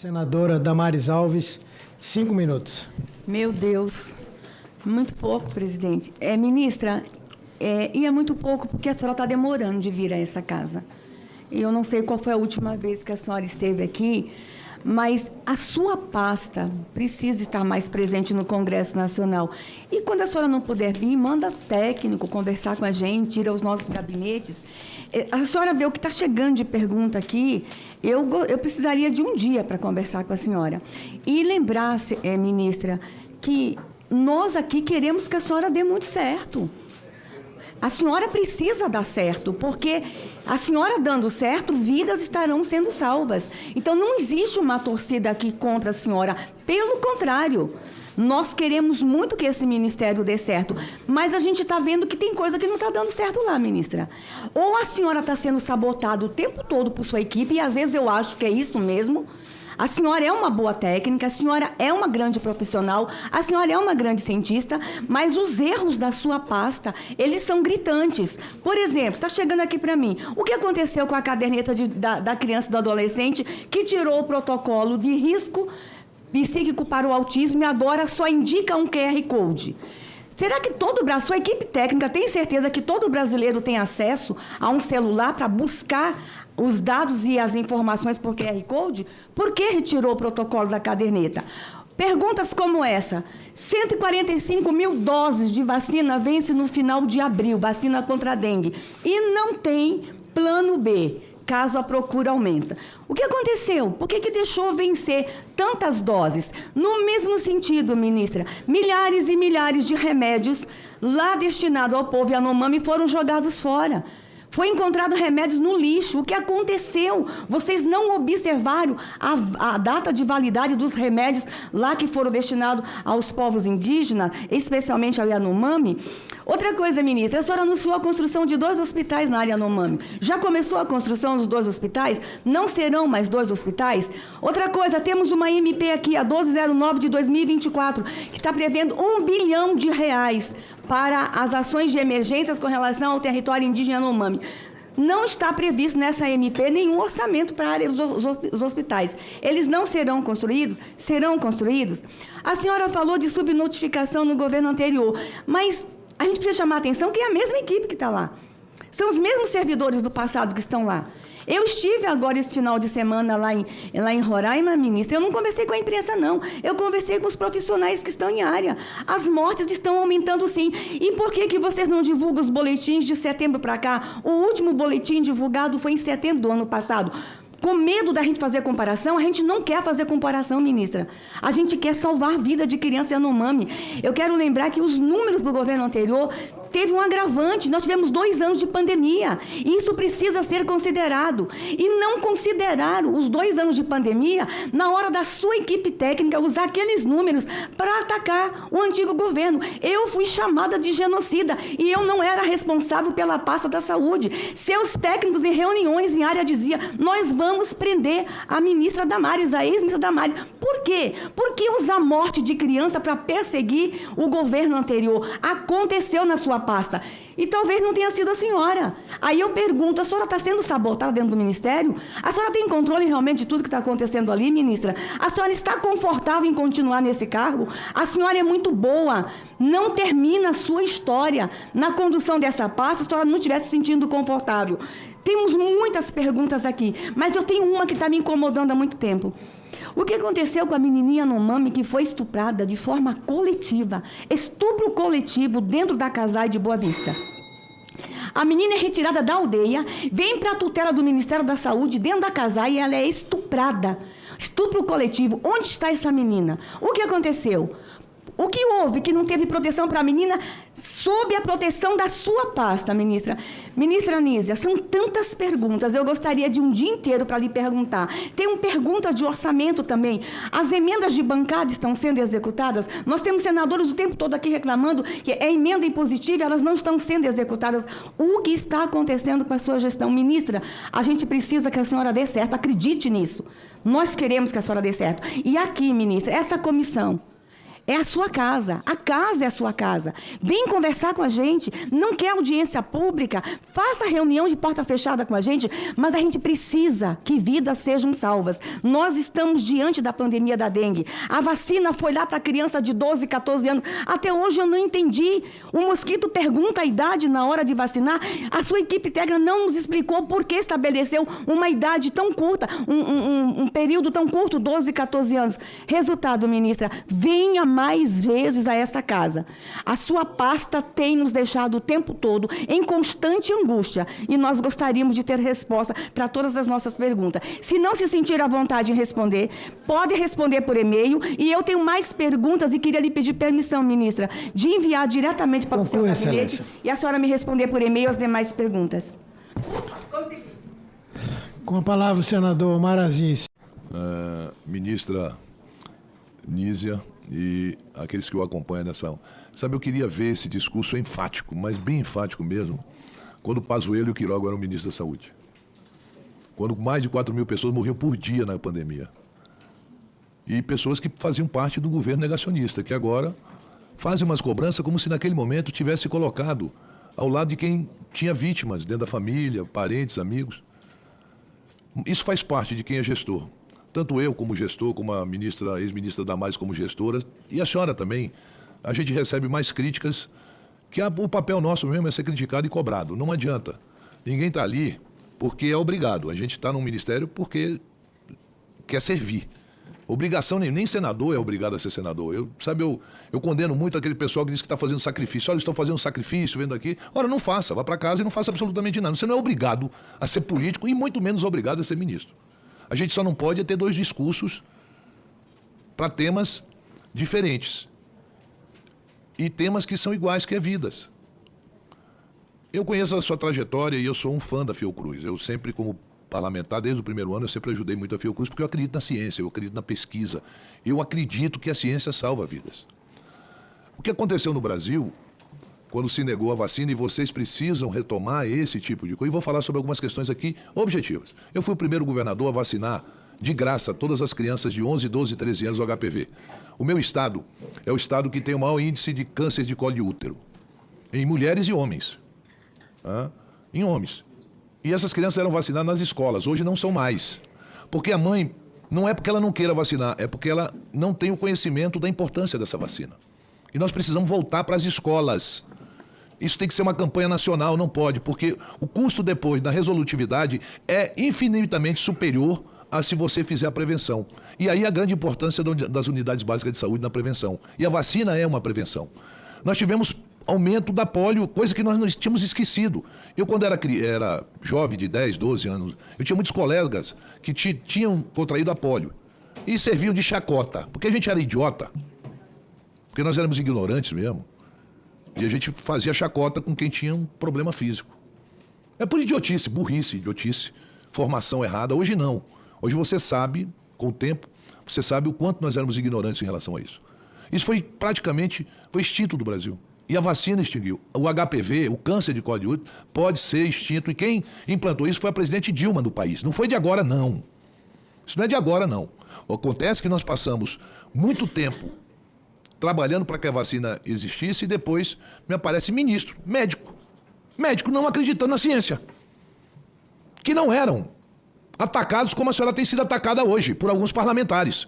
Senadora Damares Alves, 5 minutos. Meu Deus, muito pouco, presidente. Ministra, e é muito pouco porque a senhora está demorando de vir a essa casa. Eu não sei qual foi a última vez que a senhora esteve aqui, mas a sua pasta precisa estar mais presente no Congresso Nacional. E quando a senhora não puder vir, manda técnico conversar com a gente, tira os nossos gabinetes. A senhora vê o que está chegando de pergunta aqui. Eu precisaria de um dia para conversar com a senhora. E lembrar, ministra, que nós aqui queremos que a senhora dê muito certo. A senhora precisa dar certo, porque a senhora dando certo, vidas estarão sendo salvas. Então, não existe uma torcida aqui contra a senhora. Pelo contrário, nós queremos muito que esse ministério dê certo, mas a gente está vendo que tem coisa que não está dando certo lá, ministra. Ou a senhora está sendo sabotada o tempo todo por sua equipe, e às vezes eu acho que é isso mesmo. A senhora é uma boa técnica, a senhora é uma grande profissional, a senhora é uma grande cientista, mas os erros da sua pasta, eles são gritantes. Por exemplo, está chegando aqui para mim, o que aconteceu com a caderneta da criança e do adolescente que tirou o protocolo de risco psíquico para o autismo e agora só indica um QR Code? Será que sua equipe técnica tem certeza que todo brasileiro tem acesso a um celular para buscar os dados e as informações por QR Code? Por que retirou o protocolo da caderneta? Perguntas como essa: 145 mil doses de vacina vence no final de abril, vacina contra a dengue, e não tem plano B, caso a procura aumenta. O que aconteceu? Por que deixou vencer tantas doses? No mesmo sentido, ministra, milhares e milhares de remédios lá destinados ao povo Yanomami foram jogados fora. Foi encontrado remédios no lixo. O que aconteceu? Vocês não observaram a data de validade dos remédios lá que foram destinados aos povos indígenas, especialmente ao Yanomami? Outra coisa, ministra, a senhora anunciou a construção de 2 hospitais na área Yanomami. Já começou a construção dos 2 hospitais? Não serão mais 2 hospitais? Outra coisa, temos uma MP aqui, a 1209 de 2024, que está prevendo R$1 bilhão para as ações de emergências com relação ao território indígena Yanomami. Não está previsto nessa MP nenhum orçamento para a área dos hospitais. Eles não serão construídos? Serão construídos? A senhora falou de subnotificação no governo anterior, mas a gente precisa chamar a atenção que é a mesma equipe que está lá. São os mesmos servidores do passado que estão lá. Eu estive agora esse final de semana lá em Roraima, ministra. Eu não conversei com a imprensa, não. Eu conversei com os profissionais que estão em área. As mortes estão aumentando, sim. E por que vocês não divulgam os boletins de setembro para cá? O último boletim divulgado foi em setembro do ano passado. Com medo da gente fazer comparação, a gente não quer fazer comparação, ministra. A gente quer salvar a vida de criança Yanomami. Eu quero lembrar que os números do governo anterior teve um agravante. Nós tivemos 2 anos de pandemia. Isso precisa ser considerado. E não consideraram os 2 anos de pandemia na hora da sua equipe técnica usar aqueles números para atacar o antigo governo. Eu fui chamada de genocida e eu não era responsável pela pasta da saúde. Seus técnicos em reuniões em área diziam: nós vamos prender a ministra Damares, a ex-ministra Damares. Por quê? Por que usar morte de criança para perseguir o governo anterior? Aconteceu na sua pasta. E talvez não tenha sido a senhora. Aí eu pergunto, a senhora está sendo sabotada dentro do ministério? A senhora tem controle realmente de tudo que está acontecendo ali, ministra? A senhora está confortável em continuar nesse cargo? A senhora é muito boa. Não termina a sua história na condução dessa pasta se a senhora não estiver se sentindo confortável. Temos muitas perguntas aqui, mas eu tenho uma que está me incomodando há muito tempo. O que aconteceu com a menininha Yanomami que foi estuprada de forma coletiva? Estupro coletivo dentro da Casai de Boa Vista. A menina é retirada da aldeia, vem para a tutela do Ministério da Saúde dentro da Casai e ela é estuprada. Estupro coletivo. Onde está essa menina? O que aconteceu? O que houve que não teve proteção para a menina sob a proteção da sua pasta, ministra? Ministra Anísia, são tantas perguntas, eu gostaria de um dia inteiro para lhe perguntar. Tem uma pergunta de orçamento também. As emendas de bancada estão sendo executadas? Nós temos senadores o tempo todo aqui reclamando que é emenda impositiva, elas não estão sendo executadas. O que está acontecendo com a sua gestão? Ministra, a gente precisa que a senhora dê certo, acredite nisso. Nós queremos que a senhora dê certo. E aqui, ministra, essa comissão É a sua casa. A casa é a sua casa. Vem conversar com a gente. Não quer audiência pública? Faça reunião de porta fechada com a gente, mas a gente precisa que vidas sejam salvas. Nós estamos diante da pandemia da dengue. A vacina foi lá para criança de 12, 14 anos. Até hoje eu não entendi. O mosquito pergunta a idade na hora de vacinar. A sua equipe técnica não nos explicou por que estabeleceu uma idade tão curta, um período tão curto, 12, 14 anos. Resultado, ministra, venha mais vezes a essa casa. A sua pasta tem nos deixado o tempo todo em constante angústia e nós gostaríamos de ter resposta para todas as nossas perguntas. Se não se sentir à vontade em responder, pode responder por e-mail e eu tenho mais perguntas e queria lhe pedir permissão, ministra, de enviar diretamente para o seu gabinete e a senhora me responder por e-mail as demais perguntas. Consegui. Com a palavra o senador Omar Aziz. Ministra Nízia e aqueles que o acompanham nessa... Sabe, eu queria ver esse discurso enfático, mas bem enfático mesmo, quando o Pazuello e o Queiroga eram ministros da Saúde. Quando mais de 4.000 pessoas morriam por dia na pandemia. E pessoas que faziam parte do governo negacionista, que agora fazem umas cobranças como se naquele momento tivesse colocado ao lado de quem tinha vítimas, dentro da família, parentes, amigos. Isso faz parte de quem é gestor. Tanto eu como gestor, como a ministra, ex-ministra Damares como gestora, e a senhora também, a gente recebe mais críticas, que o papel nosso mesmo é ser criticado e cobrado. Não adianta. Ninguém está ali porque é obrigado. A gente está num ministério porque quer servir. Obrigação, nem senador é obrigado a ser senador. Eu condeno muito aquele pessoal que diz que está fazendo sacrifício. Olha, estou fazendo sacrifício, vendo aqui. Ora, não faça, vá para casa e não faça absolutamente nada. Você não é obrigado a ser político e muito menos obrigado a ser ministro. A gente só não pode ter dois discursos para temas diferentes. E temas que são iguais, que é vidas. Eu conheço a sua trajetória e eu sou um fã da Fiocruz. Eu sempre, como parlamentar, desde o primeiro ano, eu sempre ajudei muito a Fiocruz, porque eu acredito na ciência, eu acredito na pesquisa. Eu acredito que a ciência salva vidas. O que aconteceu no Brasil, quando se negou a vacina, e vocês precisam retomar esse tipo de coisa, e vou falar sobre algumas questões aqui objetivas. Eu fui o primeiro governador a vacinar de graça todas as crianças de 11, 12 e 13 anos do HPV. O meu estado é o estado que tem o maior índice de câncer de colo de útero, em mulheres e homens. Em homens. E essas crianças eram vacinadas nas escolas, hoje não são mais. Porque a mãe, não é porque ela não queira vacinar, é porque ela não tem o conhecimento da importância dessa vacina. E nós precisamos voltar para as escolas. Isso tem que ser uma campanha nacional, não pode, porque o custo depois da resolutividade é infinitamente superior a se você fizer a prevenção. E aí a grande importância das unidades básicas de saúde na prevenção. E a vacina é uma prevenção. Nós tivemos aumento da polio, coisa que nós tínhamos esquecido. Eu, quando era jovem, de 10, 12 anos, eu tinha muitos colegas que tinham contraído a polio e serviam de chacota, porque a gente era idiota, porque nós éramos ignorantes mesmo, e a gente fazia chacota com quem tinha um problema físico. É por idiotice, burrice, idiotice, formação errada. Hoje não. Hoje você sabe, com o tempo, você sabe o quanto nós éramos ignorantes em relação a isso. Isso foi extinto do Brasil. E a vacina extinguiu. O HPV, o câncer de colo de útero, pode ser extinto. E quem implantou isso foi a presidente Dilma do país. Não foi de agora, não. Isso não é de agora, não. Acontece que nós passamos muito tempo trabalhando para que a vacina existisse e depois me aparece ministro, médico. Médico não acreditando na ciência. Que não eram atacados como a senhora tem sido atacada hoje por alguns parlamentares.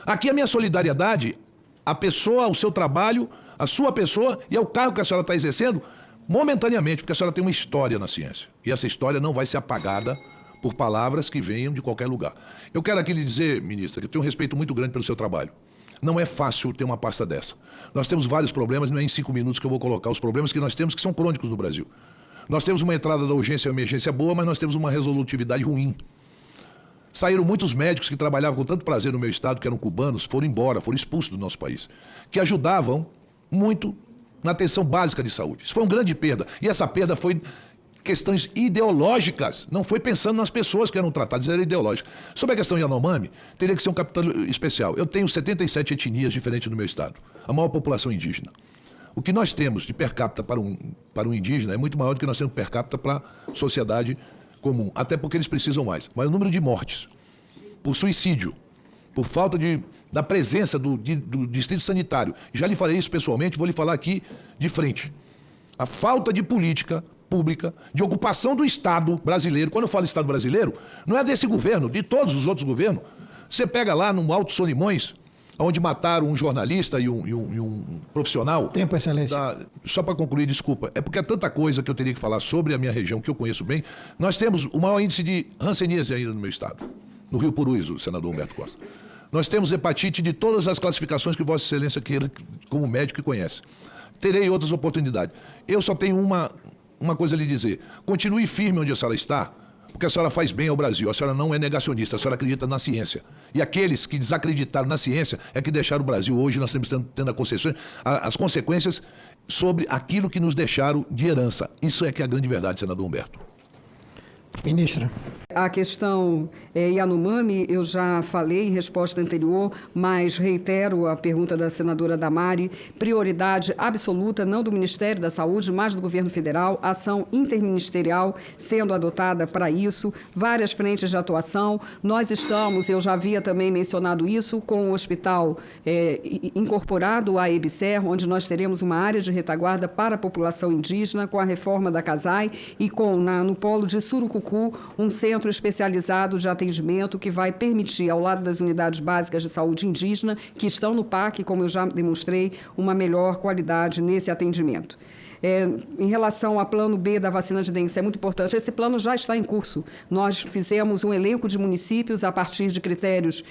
Aqui a minha solidariedade, a pessoa, o seu trabalho, a sua pessoa e ao cargo que a senhora está exercendo, momentaneamente, porque a senhora tem uma história na ciência. E essa história não vai ser apagada por palavras que venham de qualquer lugar. Eu quero aqui lhe dizer, ministra, que eu tenho um respeito muito grande pelo seu trabalho. Não é fácil ter uma pasta dessa. Nós temos vários problemas, não é em 5 minutos que eu vou colocar os problemas que nós temos, que são crônicos no Brasil. Nós temos uma entrada da urgência e emergência boa, mas nós temos uma resolutividade ruim. Saíram muitos médicos que trabalhavam com tanto prazer no meu estado, que eram cubanos, foram embora, foram expulsos do nosso país, que ajudavam muito na atenção básica de saúde. Isso foi uma grande perda. E essa perda foi questões ideológicas. Não foi pensando nas pessoas que eram tratadas, era ideológica. Sobre a questão Yanomami, teria que ser um capítulo especial. Eu tenho 77 etnias diferentes no meu estado. A maior população indígena. O que nós temos de per capita para um indígena é muito maior do que nós temos per capita para a sociedade comum. Até porque eles precisam mais. Mas o número de mortes por suicídio por falta da presença do distrito sanitário. Já lhe falei isso pessoalmente, vou lhe falar aqui de frente. A falta de política pública, de ocupação do Estado brasileiro. Quando eu falo Estado brasileiro, não é desse governo, de todos os outros governos. Você pega lá no Alto Solimões, onde mataram um jornalista e um profissional. Tempo, Excelência. Só para concluir, desculpa, é porque é tanta coisa que eu teria que falar sobre a minha região, que eu conheço bem. Nós temos o maior índice de hanseníase ainda no meu estado, no Rio Purus, o senador Humberto Costa. Nós temos hepatite de todas as classificações que Vossa Excelência queira, como médico, conhece. Terei outras oportunidades. Eu só tenho uma coisa a lhe dizer. Continue firme onde a senhora está, porque a senhora faz bem ao Brasil. A senhora não é negacionista, a senhora acredita na ciência. E aqueles que desacreditaram na ciência é que deixaram o Brasil. Hoje nós estamos tendo as consequências sobre aquilo que nos deixaram de herança. Isso é que é a grande verdade, senador Humberto. Ministra. A questão Yanomami, eu já falei em resposta anterior, mas reitero a pergunta da senadora Damari, prioridade absoluta não do Ministério da Saúde, mas do Governo Federal, ação interministerial sendo adotada para isso, várias frentes de atuação. Nós estamos, eu já havia também mencionado isso, com o hospital incorporado à EBSER, onde nós teremos uma área de retaguarda para a população indígena, com a reforma da CASAI e no polo de Surucucu, um centro especializado de atendimento que vai permitir, ao lado das unidades básicas de saúde indígena, que estão no PAC, como eu já demonstrei, uma melhor qualidade nesse atendimento. Em relação ao plano B da vacina de dengue, isso é muito importante. Esse plano já está em curso. Nós fizemos um elenco de municípios a partir de critérios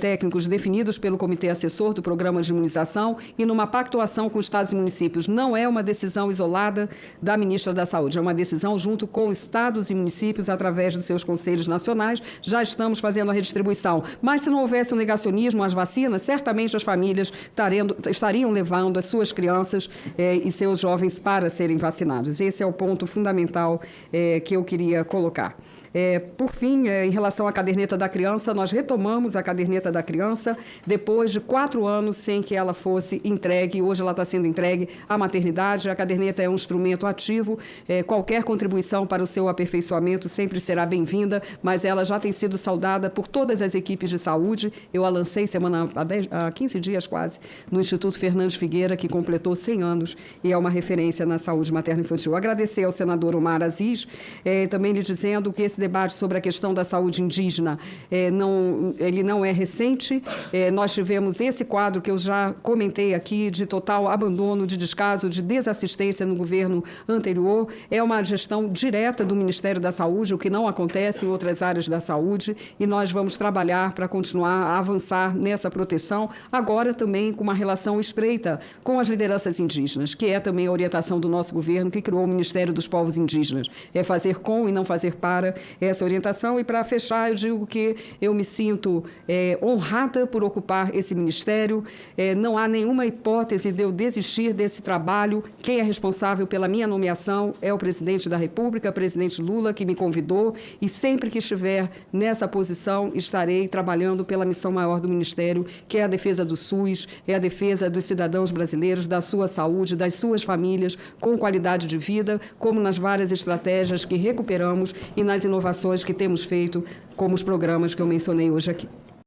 técnicos definidos pelo Comitê Assessor do Programa de Imunização e numa pactuação com estados e municípios. Não é uma decisão isolada da ministra da Saúde, é uma decisão junto com estados e municípios através dos seus conselhos nacionais. Já estamos fazendo a redistribuição. Mas se não houvesse um negacionismo às vacinas, certamente as famílias estariam levando as suas crianças e seus jovens para serem vacinados. Esse é o ponto fundamental que eu queria colocar. Por fim, em relação à caderneta da criança, nós retomamos a caderneta da criança depois de 4 anos sem que ela fosse entregue. Hoje ela está sendo entregue à maternidade. A caderneta é um instrumento ativo. Qualquer contribuição para o seu aperfeiçoamento sempre será bem-vinda, mas ela já tem sido saudada por todas as equipes de saúde. Eu a lancei há 15 dias quase, no Instituto Fernandes Figueira, que completou 100 anos e é uma referência na saúde materno-infantil. Agradecer ao senador Omar Aziz, também lhe dizendo que esse debate sobre a questão da saúde indígena ele não é recente. Nós tivemos esse quadro que eu já comentei aqui, de total abandono, de descaso, de desassistência no governo anterior. É uma gestão direta do Ministério da Saúde, o que não acontece em outras áreas da saúde, e nós vamos trabalhar para continuar a avançar nessa proteção, agora também com uma relação estreita com as lideranças indígenas, que é também a orientação do nosso governo, que criou o Ministério dos Povos Indígenas. É fazer com e não fazer para essa orientação. E, para fechar, eu digo que eu me sinto honrada por ocupar esse ministério. Não há nenhuma hipótese de eu desistir desse trabalho. Quem é responsável pela minha nomeação é o presidente da República, o presidente Lula, que me convidou, e sempre que estiver nessa posição, estarei trabalhando pela missão maior do Ministério, que é a defesa do SUS, é a defesa dos cidadãos brasileiros, da sua saúde, das suas famílias, com qualidade de vida, como nas várias estratégias que recuperamos e nas inovações que temos feito, como os programas que eu mencionei hoje aqui.